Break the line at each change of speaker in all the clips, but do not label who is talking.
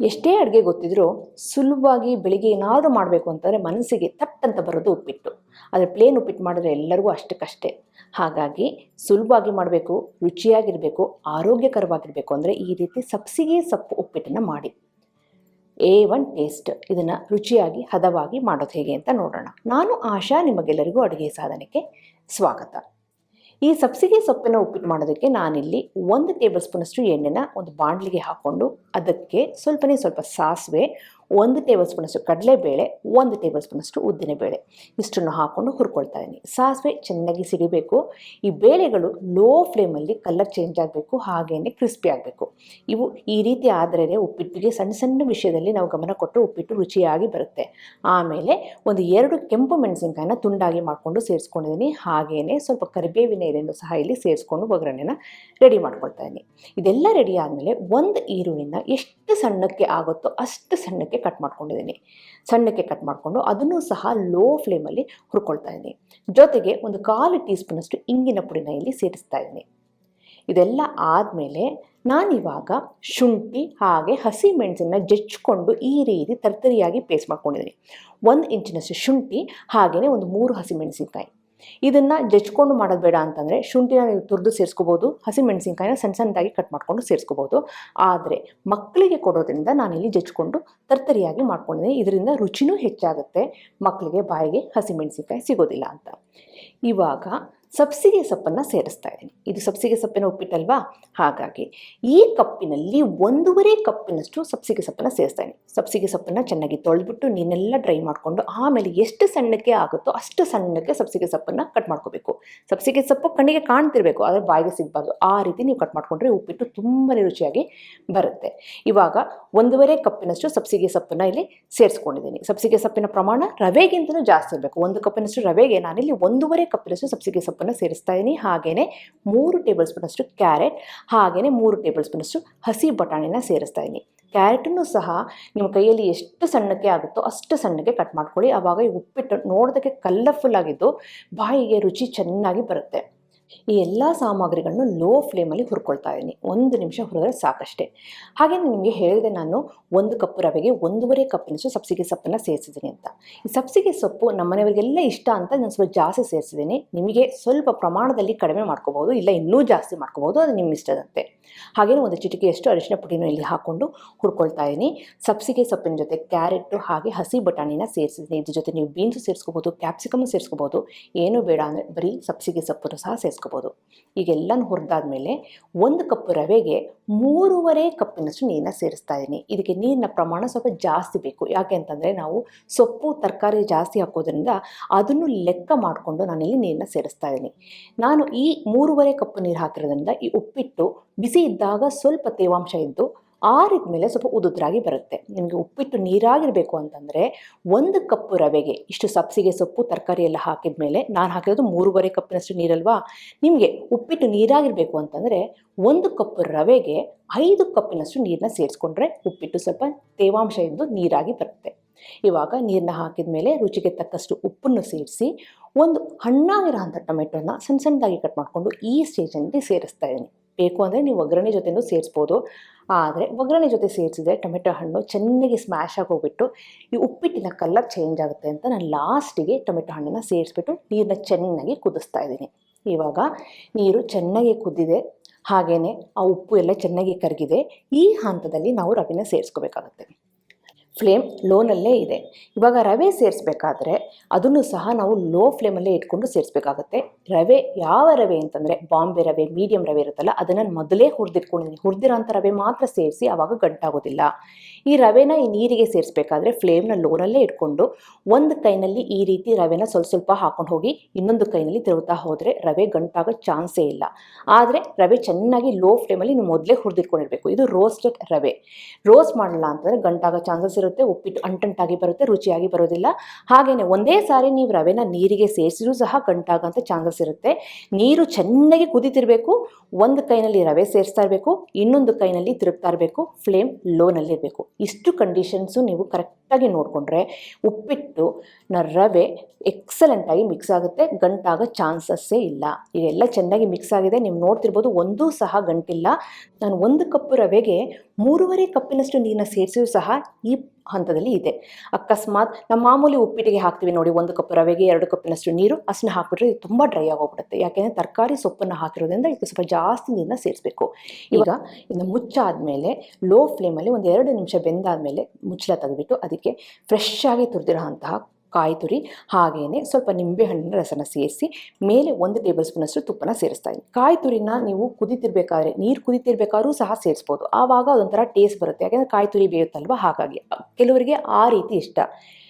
ಎಷ್ಟೇ ಅಡುಗೆ ಗೊತ್ತಿದ್ರೂ ಸುಲಭವಾಗಿ ಬೆಳಿಗ್ಗೆ ಏನಾದರೂ ಮಾಡಬೇಕು ಅಂತಂದರೆ ಮನಸ್ಸಿಗೆ ತಟ್ಟಂತ ಬರೋದು ಉಪ್ಪಿಟ್ಟು. ಆದರೆ ಪ್ಲೇನ್ ಉಪ್ಪಿಟ್ಟು ಮಾಡಿದ್ರೆ ಎಲ್ಲರಿಗೂ ಅಷ್ಟಕ್ಕಷ್ಟೇ. ಹಾಗಾಗಿ ಸುಲಭವಾಗಿ ಮಾಡಬೇಕು, ರುಚಿಯಾಗಿರಬೇಕು, ಆರೋಗ್ಯಕರವಾಗಿರಬೇಕು ಅಂದರೆ ಈ ರೀತಿ ಸಬ್ಸಿಗೆ ಸೊಪ್ಪು ಉಪ್ಪಿಟ್ಟನ್ನು ಮಾಡಿ. A1 taste. ಇದನ್ನು ರುಚಿಯಾಗಿ ಹದವಾಗಿ ಮಾಡೋದು ಹೇಗೆ ಅಂತ ನೋಡೋಣ. ನಾನು ಆಶಾ, ನಿಮಗೆಲ್ಲರಿಗೂ ಅಡುಗೆ ಸಾಧನೆಗೆ ಸ್ವಾಗತ. ಈ ಸಬ್ಸಿಗೆ ಸೊಪ್ಪಿನ ಉಪ್ಪಿಟ್ಟು ಮಾಡೋದಕ್ಕೆ ನಾನಿಲ್ಲಿ 1 ಟೇಬಲ್ ಸ್ಪೂನಷ್ಟು ಎಣ್ಣೆನ ಒಂದು ಬಾಣಲಿಗೆ ಹಾಕ್ಕೊಂಡು ಅದಕ್ಕೆ ಸ್ವಲ್ಪ ಸಾಸಿವೆ, 1 ಟೇಬಲ್ ಸ್ಪೂನಷ್ಟು ಕಡಲೆಬೇಳೆ, 1 ಟೇಬಲ್ ಸ್ಪೂನಷ್ಟು ಉದ್ದಿನಬೇಳೆ ಇಷ್ಟನ್ನು ಹಾಕ್ಕೊಂಡು ಹುರ್ಕೊಳ್ತಾ ಇದ್ದೀನಿ. ಸಾಸಿವೆ ಚೆನ್ನಾಗಿ ಸಿಡಿಬೇಕು. ಈ ಬೇಳೆಗಳು ಲೋ ಫ್ಲೇಮಲ್ಲಿ ಕಲರ್ ಚೇಂಜ್ ಆಗಬೇಕು, ಹಾಗೆಯೇ ಕ್ರಿಸ್ಪಿ ಆಗಬೇಕು. ಇವು ಈ ರೀತಿ ಆದರೆ ಉಪ್ಪಿಟ್ಟಿಗೆ ಸಣ್ಣ ಸಣ್ಣ ವಿಷಯದಲ್ಲಿ ನಾವು ಗಮನ ಕೊಟ್ಟು ಉಪ್ಪಿಟ್ಟು ರುಚಿಯಾಗಿ ಬರುತ್ತೆ. ಆಮೇಲೆ ಒಂದು 2 ಕೆಂಪು ಮೆಣಸಿನಕಾಯಿನ ತುಂಡಾಗಿ ಮಾಡಿಕೊಂಡು ಸೇರಿಸ್ಕೊಂಡಿದ್ದೀನಿ. ಹಾಗೆಯೇ ಸ್ವಲ್ಪ ಕರಿಬೇವಿನ ಎಲೆಯನ್ನು ಸಹ ಇಲ್ಲಿ ಸೇರಿಸ್ಕೊಂಡು ಒಗ್ಗರಣೆನ ರೆಡಿ ಮಾಡ್ಕೊಳ್ತಾ ಇದ್ದೀನಿ. ಇದೆಲ್ಲ ರೆಡಿ ಆದಮೇಲೆ 1 ಈರುಳ್ಳಿನ ಎಷ್ಟು ಸಣ್ಣಕ್ಕೆ ಆಗುತ್ತೋ ಅಷ್ಟು ಸಣ್ಣಕ್ಕೆ ಕಟ್ ಮಾಡ್ಕೊಂಡಿದ್ದೀನಿ. ಸಣ್ಣಕ್ಕೆ ಕಟ್ ಮಾಡಿಕೊಂಡು ಅದನ್ನು ಸಹ ಲೋ ಫ್ಲೇಮಲ್ಲಿ ಹುರ್ಕೊಳ್ತಾ ಇದ್ದೀನಿ. ಜೊತೆಗೆ ಒಂದು 1/4 ಟೀ ಸ್ಪೂನಷ್ಟು ಇಂಗಿನ ಪುಡಿನ ಇಲ್ಲಿ ಸೇರಿಸ್ತಾ ಇದ್ದೀನಿ. ಇದೆಲ್ಲ ಆದಮೇಲೆ ನಾನಿವಾಗ ಶುಂಠಿ ಹಾಗೆ ಹಸಿ ಮೆಣಸನ್ನು ಜಜ್ಜಿಕೊಂಡು ಈ ರೀತಿ ತರ್ತರಿಯಾಗಿ ಪೇಸ್ಟ್ ಮಾಡ್ಕೊಂಡಿದ್ದೀನಿ. 1 ಇಂಚಿನಷ್ಟು ಶುಂಠಿ ಹಾಗೆಯೇ ಒಂದು 3 ಹಸಿಮೆಣಸಿನ್ಕಾಯಿ. ಇದನ್ನು ಜಜ್ಕೊಂಡು ಮಾಡೋದು ಬೇಡ ಅಂತಂದರೆ ಶುಂಠಿನ ನೀವು ತುರಿದು ಸೇರಿಸ್ಕೋಬೋದು, ಹಸಿಮೆಣಸಿನ್ಕಾಯಿನ ಸಣ್ಣ ಸಣ್ಣದಾಗಿ ಕಟ್ ಮಾಡಿಕೊಂಡು ಸೇರಿಸ್ಕೋಬೋದು. ಆದರೆ ಮಕ್ಕಳಿಗೆ ಕೊಡೋದ್ರಿಂದ ನಾನಿಲ್ಲಿ ಜಜ್ಕೊಂಡು ತರ್ತರಿಯಾಗಿ ಮಾಡ್ಕೊಂಡಿದ್ದೀನಿ. ಇದರಿಂದ ರುಚಿನೂ ಹೆಚ್ಚಾಗುತ್ತೆ, ಮಕ್ಕಳಿಗೆ ಬಾಯಿಗೆ ಹಸಿಮೆಣಸಿನ್ಕಾಯಿ ಸಿಗೋದಿಲ್ಲ ಅಂತ. ಇವಾಗ ಸಬ್ಸಿಗೆ ಸೊಪ್ಪನ್ನು ಸೇರಿಸ್ತಾ ಇದ್ದೀನಿ. ಇದು ಸಬ್ಸಿಗೆ ಸೊಪ್ಪಿನ ಉಪ್ಪಿಟ್ಟಲ್ವಾ, ಹಾಗಾಗಿ ಈ ಕಪ್ಪಿನಲ್ಲಿ 1.5 ಕಪ್ಪಿನಷ್ಟು ಸಬ್ಸಿಗೆ ಸೊಪ್ಪನ್ನು ಸೇರಿಸ್ತಾ ಇದ್ದೀನಿ. ಸಬ್ಸಿಗೆ ಸೊಪ್ಪನ್ನು ಚೆನ್ನಾಗಿ ತೊಳೆದ್ಬಿಟ್ಟು ನೀನೆಲ್ಲ ಡ್ರೈ ಮಾಡಿಕೊಂಡು ಆಮೇಲೆ ಎಷ್ಟು ಸಣ್ಣಕ್ಕೆ ಆಗುತ್ತೋ ಅಷ್ಟು ಸಣ್ಣಕ್ಕೆ ಸಬ್ಸಿಗೆ ಸೊಪ್ಪನ್ನು ಕಟ್ ಮಾಡ್ಕೋಬೇಕು. ಸಬ್ಸಿಗೆ ಸೊಪ್ಪು ಕಣ್ಣಿಗೆ ಕಾಣ್ತಿರ್ಬೇಕು, ಆದರೆ ಬಾಯಿಗೆ ಸಿಗಬಾರ್ದು. ಆ ರೀತಿ ನೀವು ಕಟ್ ಮಾಡಿಕೊಂಡ್ರೆ ಉಪ್ಪಿಟ್ಟು ತುಂಬಾ ರುಚಿಯಾಗಿ ಬರುತ್ತೆ. ಇವಾಗ 1.5 ಕಪ್ಪಿನಷ್ಟು ಸಬ್ಸಿಗೆ ಸೊಪ್ಪನ್ನು ಇಲ್ಲಿ ಸೇರಿಸ್ಕೊಂಡಿದ್ದೀನಿ. ಸಬ್ಸಿಗೆ ಸೊಪ್ಪಿನ ಪ್ರಮಾಣ ರವೆಗಿಂತಲೂ ಜಾಸ್ತಿ ಇರಬೇಕು. 1 ಕಪ್ಪಿನಷ್ಟು ರವೆಗೆ ನಾನಿಲ್ಲಿ 1.5 ಕಪ್ಪಿನಷ್ಟು ಸಬ್ಸಿಗೆ ಸೊಪ್ಪನ್ನು ಸೇರಿಸ್ತಾ ಇದ್ದೀನಿ. ಹಾಗೆಯೇ 3 ಟೇಬಲ್ ಸ್ಪೂನಷ್ಟು ಕ್ಯಾರೆಟ್ ಹಾಗೆಯೇ 3 ಟೇಬಲ್ ಸ್ಪೂನಷ್ಟು ಹಸಿ ಬಟಾಣಿನ ಸೇರಿಸ್ತಾ ಇದ್ದೀನಿ. ಕ್ಯಾರೆಟನ್ನು ಸಹ ನಿಮ್ಮ ಕೈಯಲ್ಲಿ ಎಷ್ಟು ಸಣ್ಣಕ್ಕೆ ಆಗುತ್ತೋ ಅಷ್ಟು ಸಣ್ಣಕ್ಕೆ ಕಟ್ ಮಾಡ್ಕೊಳ್ಳಿ. ಆವಾಗ ಈ ಉಪ್ಪಿಟ್ಟು ನೋಡೋದಕ್ಕೆ ಕಲರ್ಫುಲ್ ಆಗಿದ್ದು ಬಾಯಿಗೆ ರುಚಿ ಚೆನ್ನಾಗಿ ಬರುತ್ತೆ. ಈ ಎಲ್ಲ ಸಾಮಗ್ರಿಗಳನ್ನು ಲೋ ಫ್ಲೇಮಲ್ಲಿ ಹುರ್ಕೊಳ್ತಾ ಇದ್ದೀನಿ. 1 ನಿಮಿಷ ಹುರಿದ್ರೆ ಸಾಕಷ್ಟೇ. ಹಾಗೆ ನಿಮಗೆ ಹೇಳಿದೆ ನಾನು 1 ಕಪ್ ರವೆಗೆ 1.5 ಕಪ್ಪಿನಷ್ಟು ಸಬ್ಸಿಗೆ ಸೊಪ್ಪನ್ನು ಸೇರಿಸಿದ್ದೀನಿ ಅಂತ. ಈ ಸಬ್ಸಿಗೆ ಸೊಪ್ಪು ನಮ್ಮ ಮನೆಯವರಿಗೆಲ್ಲ ಇಷ್ಟ ಅಂತ ನಾನು ಸ್ವಲ್ಪ ಜಾಸ್ತಿ ಸೇರಿಸಿದ್ದೀನಿ. ನಿಮಗೆ ಸ್ವಲ್ಪ ಪ್ರಮಾಣದಲ್ಲಿ ಕಡಿಮೆ ಮಾಡ್ಕೋಬೋದು, ಇಲ್ಲ ಇನ್ನೂ ಜಾಸ್ತಿ ಮಾಡ್ಕೋಬೋದು, ಅದು ನಿಮ್ಮ ಇಷ್ಟದಂತೆ. ಹಾಗೆಯೇ 1 ಚಿಟಿಕೆಯಷ್ಟು ಅರಿಶಿನ ಪುಡಿನೂ ಇಲ್ಲಿ ಹಾಕ್ಕೊಂಡು ಹುರ್ಕೊಳ್ತಾ ಇದ್ದೀನಿ. ಸಬ್ಸಿಗೆ ಸೊಪ್ಪಿನ ಜೊತೆ ಕ್ಯಾರೆಟು ಹಾಗೆ ಹಸಿ ಬಟಾಣಿನ ಸೇರಿಸಿದ್ದೀನಿ. ಇದ್ರ ಜೊತೆ ನೀವು ಬೀನ್ಸು ಸೇರಿಸ್ಕೋಬೋದು, ಕ್ಯಾಪ್ಸಿಕಮ್ ಸೇರಿಸ್ಕೋಬೋದು. ಏನೂ ಬೇಡ ಅಂದರೆ ಬರೀ ಸಬ್ಸಿಗೆ ಸೊಪ್ಪನ್ನು ಸಹ ಸೇರಿಸ್ಕೋಬೋದು. ಈಗೆಲ್ಲನೂ ಹುರಿದಾದ್ಮೇಲೆ 1 ಕಪ್ ರವೆಗೆ 3.5 ಕಪ್ಪಿನಷ್ಟು ನೀರನ್ನ ಸೇರಿಸ್ತಾ ಇದ್ದೀನಿ. ಇದಕ್ಕೆ ನೀರಿನ ಪ್ರಮಾಣ ಸ್ವಲ್ಪ ಜಾಸ್ತಿ ಬೇಕು. ಯಾಕೆ ಅಂತಂದರೆ ನಾವು ಸೊಪ್ಪು ತರಕಾರಿ ಜಾಸ್ತಿ ಹಾಕೋದ್ರಿಂದ ಅದನ್ನು ಲೆಕ್ಕ ಮಾಡಿಕೊಂಡು ನಾನಿಲ್ಲಿ ನೀರನ್ನ ಸೇರಿಸ್ತಾ ಇದ್ದೀನಿ. ನಾನು ಈ 3.5 ಕಪ್ ನೀರು ಹಾಕಿರೋದ್ರಿಂದ ಈ ಉಪ್ಪಿಟ್ಟು ಬಿಸಿ ಇದ್ದಾಗ ಸ್ವಲ್ಪ ತೇವಾಂಶ ಇದ್ದು ಆರಿದ ಮೇಲೆ ಸ್ವಲ್ಪ ಉದುದ್ರಾಗಿ ಬರುತ್ತೆ. ನಿಮಗೆ ಉಪ್ಪಿಟ್ಟು ನೀರಾಗಿರಬೇಕು ಅಂತಂದರೆ 1 ಕಪ್ ರವೆಗೆ ಇಷ್ಟು ಸಬ್ಸಿಗೆ ಸೊಪ್ಪು ತರಕಾರಿ ಎಲ್ಲ ಹಾಕಿದ ಮೇಲೆ ನಾನು ಹಾಕಿರೋದು 3.5 ಕಪ್ಪಿನಷ್ಟು ನೀರಲ್ವಾ. ನಿಮಗೆ ಉಪ್ಪಿಟ್ಟು ನೀರಾಗಿರಬೇಕು ಅಂತಂದರೆ 1 ಕಪ್ ರವೆಗೆ 5 ಕಪ್ಪಿನಷ್ಟು ನೀರನ್ನ ಸೇರಿಸ್ಕೊಂಡ್ರೆ ಉಪ್ಪಿಟ್ಟು ಸ್ವಲ್ಪ ತೇವಾಂಶ ಇದ್ದು ನೀರಾಗಿ ಬರುತ್ತೆ. ಇವಾಗ ನೀರನ್ನ ಹಾಕಿದ ಮೇಲೆ ರುಚಿಗೆ ತಕ್ಕಷ್ಟು ಉಪ್ಪನ್ನು ಸೇರಿಸಿ ಒಂದು ಹಣ್ಣಾಗಿರೋ ಅಂಥ ಟೊಮೆಟೊನ ಸಣ್ಣ ಸಣ್ಣದಾಗಿ ಕಟ್ ಮಾಡಿಕೊಂಡು ಈ ಸ್ಟೇಜಲ್ಲಿ ಸೇರಿಸ್ತಾ ಇದ್ದೀನಿ. ಬೇಕು ಅಂದರೆ ನೀವು ಒಗ್ಗರಣೆ ಜೊತೆನೂ ಸೇರಿಸ್ಬೋದು. ಆದರೆ ಒಗ್ಗರಣೆ ಜೊತೆ ಸೇರಿಸಿದ್ರೆ ಟೊಮೆಟೊ ಹಣ್ಣು ಚೆನ್ನಾಗಿ ಸ್ಮ್ಯಾಶ್ ಆಗಿ ಹೋಗ್ಬಿಟ್ಟು ಈ ಉಪ್ಪಿಟ್ಟಿನ ಕಲರ್ ಚೇಂಜ್ ಆಗುತ್ತೆ ಅಂತ ನಾನು ಲಾಸ್ಟಿಗೆ ಟೊಮೆಟೊ ಹಣ್ಣನ್ನು ಸೇರಿಸ್ಬಿಟ್ಟು ನೀರನ್ನ ಚೆನ್ನಾಗಿ ಕುದಿಸ್ತಾ ಇದ್ದೀನಿ. ಇವಾಗ ನೀರು ಚೆನ್ನಾಗಿ ಕುದ್ದಿದೆ, ಹಾಗೆಯೇ ಆ ಉಪ್ಪು ಎಲ್ಲ ಚೆನ್ನಾಗಿ ಕರಗಿದೆ. ಈ ಹಂತದಲ್ಲಿ ನಾವು ರವೆನ ಸೇರಿಸ್ಕೋಬೇಕಾಗತ್ತೆ. ಫ್ಲೇಮ್ ಲೋನಲ್ಲೇ ಇದೆ. ಇವಾಗ ರವೆ ಸೇರಿಸ್ಬೇಕಾದ್ರೆ ಅದನ್ನು ಸಹ ನಾವು ಲೋ ಫ್ಲೇಮಲ್ಲೇ ಇಟ್ಕೊಂಡು ಸೇರಿಸ್ಬೇಕಾಗತ್ತೆ. ರವೆ ಯಾವ ರವೆ ಅಂತಂದರೆ ಬಾಂಬೆ ರವೆ, ಮೀಡಿಯಮ್ ರವೆ ಇರುತ್ತಲ್ಲ ಅದನ್ನು ಮೊದಲೇ ಹುರಿದಿಟ್ಕೊಂಡಿದ್ದೀನಿ. ಹುರಿದಿರೋ ಅಂಥ ರವೆ ಮಾತ್ರ ಸೇರಿಸಿ, ಆವಾಗ ಗಂಟಾಗೋದಿಲ್ಲ. ಈ ರವೆನ ಈ ನೀರಿಗೆ ಸೇರಿಸ್ಬೇಕಾದ್ರೆ ಫ್ಲೇಮ್ನ ಲೋನಲ್ಲೇ ಇಟ್ಕೊಂಡು ಒಂದು ಕೈನಲ್ಲಿ ಈ ರೀತಿ ರವೆನ ಸ್ವಲ್ಪ ಹಾಕೊಂಡು ಹೋಗಿ ಇನ್ನೊಂದು ಕೈನಲ್ಲಿ ತಿರುಗುತ್ತಾ ಹೋದರೆ ರವೆ ಗಂಟಾಗೋ ಚಾನ್ಸೇ ಇಲ್ಲ. ಆದರೆ ರವೆ ಚೆನ್ನಾಗಿ ಲೋ ಫ್ಲೇಮಲ್ಲಿ ನೀವು ಮೊದಲೇ ಹುರಿದಿಟ್ಕೊಂಡಿರಬೇಕು. ಇದು ರೋಸ್ಟೆಡ್ ರವೆ. ರೋಸ್ಟ್ ಮಾಡಲ್ಲ ಅಂತಂದರೆ ಗಂಟಾಗೋ ಚಾನ್ಸಸ್ ಇರುತ್ತೆ, ಉಪ್ಪಿಟ್ಟು ಅಂಟಂಟಾಗಿ ಬರುತ್ತೆ, ರುಚಿಯಾಗಿ ಬರೋದಿಲ್ಲ. ಹಾಗೆಯೇ ಒಂದೇ ಸಾರಿ ನೀವು ರವೆನ ನೀರಿಗೆ ಸೇರಿಸಿರೂ ಸಹ ಗಂಟಾಗೋಂಥ ಚಾನ್ಸಸ್ ಇರುತ್ತೆ. ನೀರು ಚೆನ್ನಾಗಿ ಕುದೀತಿರಬೇಕು, ಒಂದು ಕೈನಲ್ಲಿ ರವೆ ಸೇರಿಸ್ತಾ ಇರಬೇಕು, ಇನ್ನೊಂದು ಕೈನಲ್ಲಿ ತಿರುಗ್ತಾ ಇರಬೇಕು, ಫ್ಲೇಮ್ ಲೋನಲ್ಲಿರಬೇಕು. ಇಷ್ಟು ಕಂಡೀಷನ್ಸು ನೀವು ಕರೆಕ್ಟಾಗಿ ನೋಡಿಕೊಂಡ್ರೆ ಉಪ್ಪಿಟ್ಟು ರವೆ ಎಕ್ಸಲೆಂಟಾಗಿ ಮಿಕ್ಸ್ ಆಗುತ್ತೆ, ಗಂಟಾಗೋ ಚಾನ್ಸಸ್ಸೇ ಇಲ್ಲ. ಇದೆಲ್ಲ ಚೆನ್ನಾಗಿ ಮಿಕ್ಸ್ ಆಗಿದೆ, ನೀವು ನೋಡ್ತಿರ್ಬೋದು ಒಂದೂ ಸಹ ಗಂಟಿಲ್ಲ. ನಾನು 1 ಕಪ್ ರವೆಗೆ 3.5 ಕಪ್ಪಿನಷ್ಟು ನೀರನ್ನ ಸೇರಿಸಿಯೂ ಸಹ ಈ ಹಂತದಲ್ಲಿ ಇದೆ. ಅಕಸ್ಮಾತ್ ನಮ್ಮ ಮಾಮೂಲಿ ಉಪ್ಪಿಟ್ಟಿಗೆ ಹಾಕ್ತೀವಿ ನೋಡಿ, 1 ಕಪ್ ರವೆಗೆ 2 ಕಪ್ಪಿನಷ್ಟು ನೀರು, ಅಷ್ಟನ್ನ ಹಾಕ್ಬಿಟ್ರೆ ಇದು ತುಂಬ ಡ್ರೈ ಆಗೋಗ್ಬಿಡುತ್ತೆ. ಯಾಕೆಂದರೆ ತರಕಾರಿ ಸೊಪ್ಪನ್ನು ಹಾಕಿರೋದ್ರಿಂದ ಇದಕ್ಕೆ ಸ್ವಲ್ಪ ಜಾಸ್ತಿ ನೀರನ್ನ ಸೇರಿಸಬೇಕು. ಈಗ ಇದನ್ನು ಮುಚ್ಚಾದಮೇಲೆ ಲೋ ಫ್ಲೇಮಲ್ಲಿ ಒಂದು 2 ನಿಮಿಷ ಬೆಂದಾದಮೇಲೆ ಮುಚ್ಚಳ ತೆಗೆದುಬಿಟ್ಟು ಅದಕ್ಕೆ ಫ್ರೆಶ್ ಆಗಿ ತುರಿದಿರೋ ಅಂತಹ ಕಾಯಿ ತುರಿ ಹಾಗೆಯೇ ಸ್ವಲ್ಪ ನಿಂಬೆಹಣ್ಣಿನ ರಸನ ಸೇರಿಸಿ ಮೇಲೆ 1 ಟೇಬಲ್ ಸ್ಪೂನಷ್ಟು ತುಪ್ಪನ ಸೇರಿಸ್ತಾ ಇದ್ದೀನಿ. ಕಾಯಿ ತುರಿನ ನೀವು ಕುದಿತಿರ್ಬೇಕಾದ್ರೆ, ನೀರು ಕುದಿತಿರ್ಬೇಕಾದ್ರೂ ಸಹ ಸೇರಿಸ್ಬೋದು, ಆವಾಗ ಅದೊಂಥರ ಟೇಸ್ಟ್ ಬರುತ್ತೆ. ಯಾಕೆಂದರೆ ಕಾಯಿ ತುರಿ ಬೇಯುತ್ತಲ್ವ, ಹಾಗಾಗಿ ಕೆಲವರಿಗೆ ಆ ರೀತಿ ಇಷ್ಟ.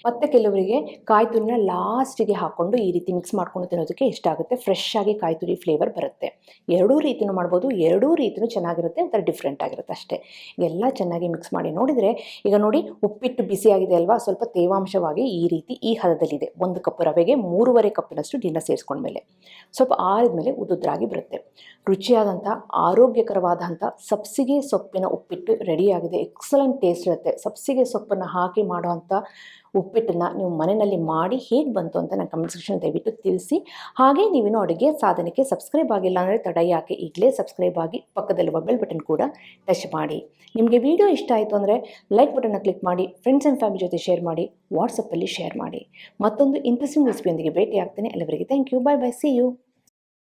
ಮತ್ತು ಕೆಲವರಿಗೆ ಕಾಯಿ ತುರಿನ ಲಾಸ್ಟಿಗೆ ಹಾಕ್ಕೊಂಡು ಈ ರೀತಿ ಮಿಕ್ಸ್ ಮಾಡ್ಕೊಂಡು ತಿನ್ನೋದಕ್ಕೆ ಇಷ್ಟ ಆಗುತ್ತೆ. ಫ್ರೆಶ್ ಆಗಿ ಕಾಯಿ ತುರಿ ಫ್ಲೇವರ್ ಬರುತ್ತೆ. ಎರಡೂ ರೀತಿಯೂ ಮಾಡ್ಬೋದು, ಎರಡೂ ರೀತಿಯೂ ಚೆನ್ನಾಗಿರುತ್ತೆ, ಒಂಥರ ಡಿಫ್ರೆಂಟ್ ಆಗಿರುತ್ತೆ ಅಷ್ಟೇ. ಎಲ್ಲ ಚೆನ್ನಾಗಿ ಮಿಕ್ಸ್ ಮಾಡಿ ನೋಡಿದರೆ, ಈಗ ನೋಡಿ ಉಪ್ಪಿಟ್ಟು ಬಿಸಿಯಾಗಿದೆ ಅಲ್ವಾ, ಸ್ವಲ್ಪ ತೇವಾಂಶವಾಗಿ ಈ ರೀತಿ ಈ ಹದದಲ್ಲಿದೆ. 1 ಕಪ್ ರವೆಗೆ 3.5 ಕಪ್ಪಿನಷ್ಟು ನೀರನ್ನ ಸೇರಿಸ್ಕೊಂಡ್ಮೇಲೆ ಸ್ವಲ್ಪ ಆರಿದ್ಮೇಲೆ ಉದುದ್ರಾಗಿ ಬರುತ್ತೆ. ರುಚಿಯಾದಂಥ ಆರೋಗ್ಯಕರವಾದಂಥ ಸಬ್ಸಿಗೆ ಸೊಪ್ಪಿನ ಉಪ್ಪಿಟ್ಟು ರೆಡಿಯಾಗಿದೆ. ಎಕ್ಸಲೆಂಟ್ ಟೇಸ್ಟ್ ಇರುತ್ತೆ. ಸಬ್ಸಿಗೆ ಸೊಪ್ಪನ್ನು ಹಾಕಿ ಮಾಡೋವಂಥ ಉಪ್ಪಿಟ್ಟನ್ನು ನೀವು ಮನೆಯಲ್ಲಿ ಮಾಡಿ ಹೇಗೆ ಬಂತು ಅಂತ ನಾನು ಕಮೆಂಟ್ ಸೆಕ್ಷನ್ ದಯವಿಟ್ಟು ತಿಳಿಸಿ. ಹಾಗೆ ನೀವೇನು ಅಡುಗೆ ಸಾಧನಕ್ಕೆ ಸಬ್ಸ್ಕ್ರೈಬ್ ಆಗಿಲ್ಲ ಅಂದರೆ ತಡ ಯಾಕೆ, ಈಗಲೇ ಸಬ್ಸ್ಕ್ರೈಬ್ ಆಗಿ ಪಕ್ಕದಲ್ಲಿರುವ ಬೆಲ್ ಬಟನ್ ಕೂಡ ಟಚ್ ಮಾಡಿ. ನಿಮಗೆ ವಿಡಿಯೋ ಇಷ್ಟ ಆಯಿತು ಅಂದರೆ ಲೈಕ್ ಬಟನ್ನ ಕ್ಲಿಕ್ ಮಾಡಿ, ಫ್ರೆಂಡ್ಸ್ ಆ್ಯಂಡ್ ಫ್ಯಾಮಿಲಿ ಜೊತೆ ಶೇರ್ ಮಾಡಿ, ವಾಟ್ಸಪ್ಪಲ್ಲಿ ಶೇರ್ ಮಾಡಿ. ಮತ್ತೊಂದು ಇಂಟ್ರೆಸ್ಟಿಂಗ್ ರೆಸಿಪಿಯೊಂದಿಗೆ ಭೇಟಿ ಆಗ್ತೇನೆ. ಅಲ್ಲಿವರೆಗೆ thank you, bye bye, see you.